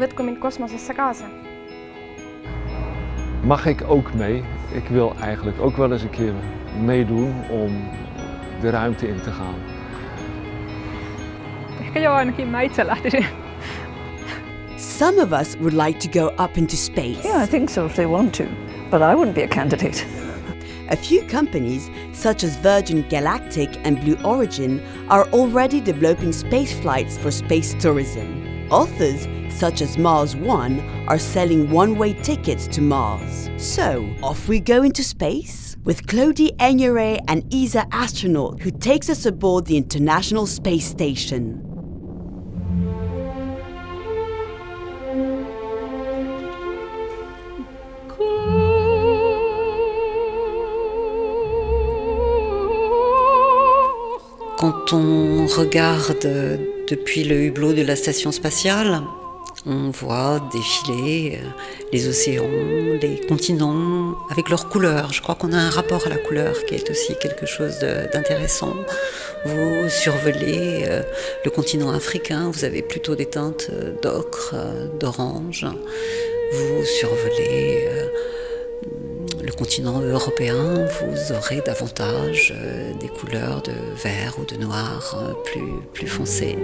võtku mind kosmosesse kaasa. Mag ik ook mee? Ik wil eigenlijk ook wel eens een keer meedoen om de ruimte in te gaan. Ehkä joo, ainakin mä itse lähtisin. Some of us would like to go up into space. Yeah, I think so if they want to, but I wouldn't be a candidate. A few companies, such as Virgin Galactic and Blue Origin, are already developing space flights for space tourism. Authors, such as Mars One, are selling one-way tickets to Mars. So, off we go into space? With Claudie Aigneret, an ESA astronaut who takes us aboard the International Space Station. Quand on regarde depuis le hublot de la station spatiale, on voit défiler les océans, les continents avec leurs couleurs. Je crois qu'on a un rapport à la couleur qui est aussi quelque chose d'intéressant. Vous survolez le continent africain, vous avez plutôt des teintes d'ocre, d'orange. Vous survolez le continent européen, vous aurez davantage des couleurs de vert ou de noir plus foncées.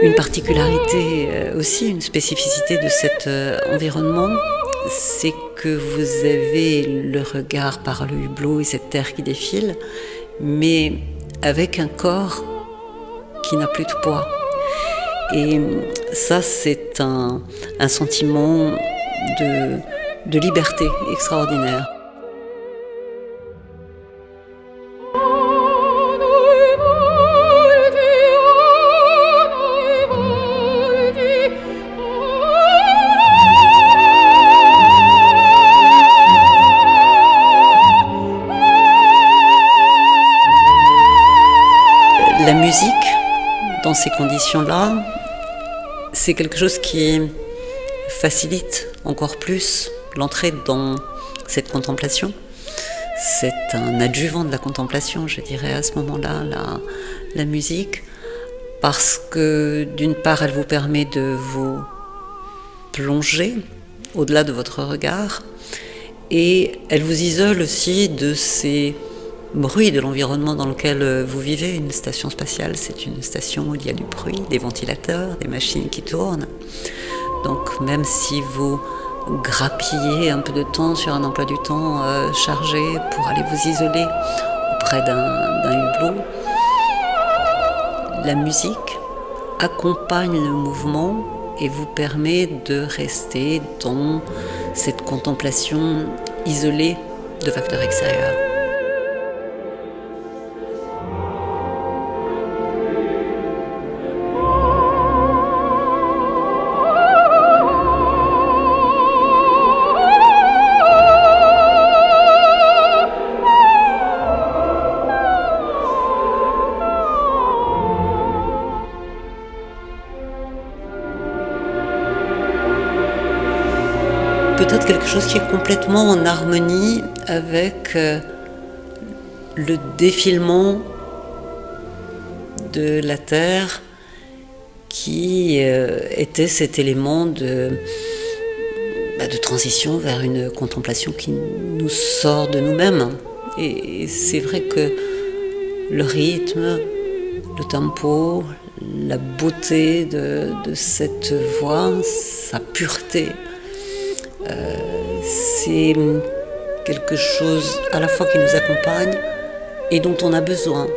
Une particularité aussi, une spécificité de cet environnement, c'est que vous avez le regard par le hublot et cette terre qui défile, mais avec un corps qui n'a plus de poids. Et ça, c'est un sentiment de liberté extraordinaire. La musique, dans ces conditions-là, c'est quelque chose qui facilite encore plus l'entrée dans cette contemplation. C'est un adjuvant de la contemplation, je dirais, à ce moment-là, la musique, parce que d'une part, elle vous permet de vous plonger au-delà de votre regard, et elle vous isole aussi de ces bruit de l'environnement dans lequel vous vivez. Une station spatiale, c'est une station où il y a du bruit, des ventilateurs, des machines qui tournent. Donc même si vous grappillez un peu de temps sur un emploi du temps chargé pour aller vous isoler auprès d'un hublot, la musique accompagne le mouvement et vous permet de rester dans cette contemplation isolée de facteurs extérieurs. Peut-être quelque chose qui est complètement en harmonie avec le défilement de la Terre qui était cet élément de transition vers une contemplation qui nous sort de nous-mêmes. Et c'est vrai que le rythme, le tempo, la beauté de cette voix, sa pureté, c'est quelque chose à la fois qui nous accompagne et dont on a besoin.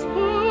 Spazio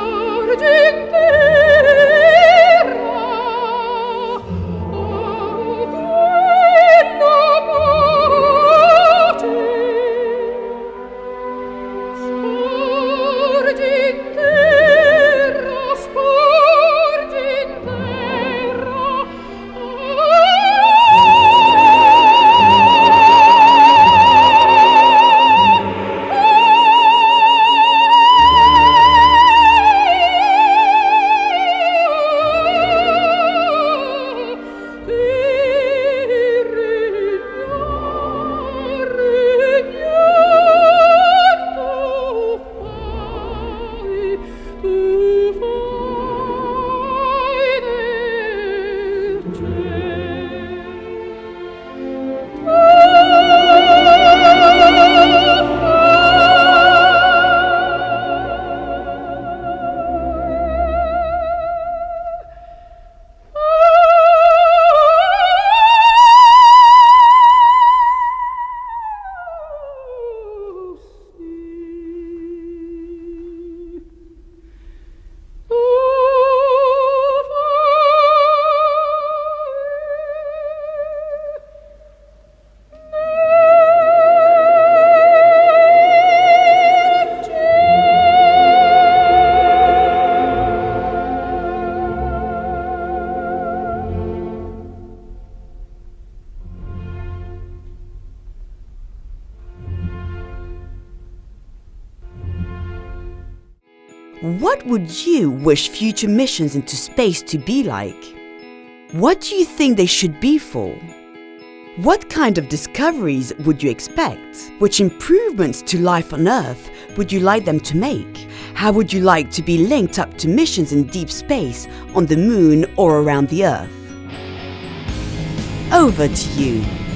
What would you wish future missions into space to be like? What do you think they should be for? What kind of discoveries would you expect? Which improvements to life on Earth would you like them to make? How would you like to be linked up to missions in deep space, on the Moon or around the Earth? Over to you.